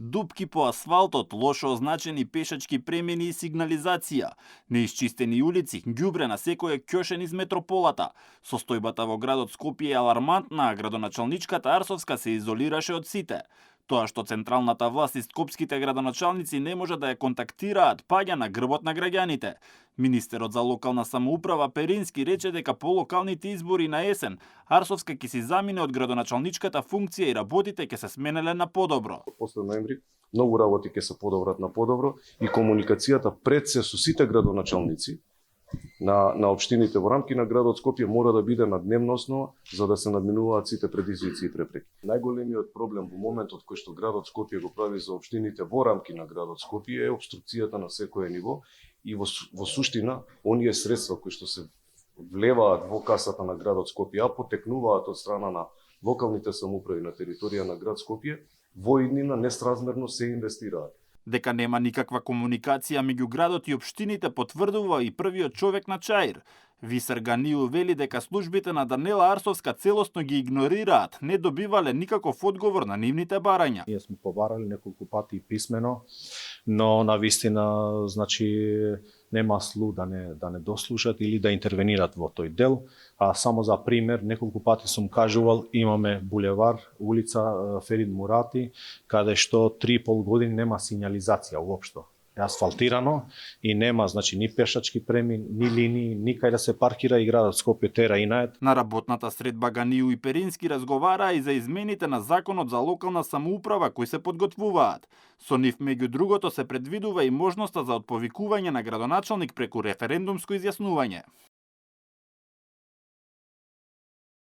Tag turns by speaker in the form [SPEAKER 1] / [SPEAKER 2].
[SPEAKER 1] Дупки по асфалтот, лошо означени пешачки премини и сигнализација, неисчистени улици, ѓубре на секој ќошен из метрополата. Состојбата во градот Скопје е алармантна, а градоначалничката Арсовска се изолираше од сите. Тоа што централната власт и скопските градоначалници не може да ја контактираат, паѓа на грбот на граѓаните. Министерот за локална самоуправа Перински рече дека по локалните избори на есен, Арсовска ќе си замине од градоначалничката функција и работите ќе се сменеле на подобро.
[SPEAKER 2] После ноември многу работи ќе се подобрат на подобро и комуникацијата пред се со сите градоначалници на општините во рамки на градот Скопје мора да биде на дневна основа за да се надминуваат сите предизвици и препреки. Најголемиот проблем во моментот кој што градот Скопје го прави за општините во рамки на градот Скопје е обструкцијата на секое ниво и во суштина оние средства кои што се влеваат во касата на градот Скопје, а потекнуваат од страна на локалните самоуправи на територија на град Скопје, во иднина несразмерно се инвестираат.
[SPEAKER 1] Дека нема никаква комуникација меѓу градот и општините потврдува и првиот човек на Чаир. Висер Ганију вели дека службите на Данела Арсовска целосно ги игнорираат, не добивале никаков одговор на нивните барања.
[SPEAKER 3] Ние сме побарали неколку пати писмено, но навистина значи нема слу да не дослушат или да интервенират во тој дел. А само за пример, неколку пати сум кажувал, имаме булевар, улица Ферид Мурати, каде што 3,5 години нема сигнализација уопшто. Е асфалтирано и нема значи ни пешачки премин, ни линии, ни кај да се паркира и градот Скопје тера инает.
[SPEAKER 1] На работната средба Ганију и Перински разговараа и за измените на законот за локална самоуправа кои се подготвуваат. Со нив меѓу другото се предвидува и можноста за отповикување на градоначалник преку референдумско изјаснување.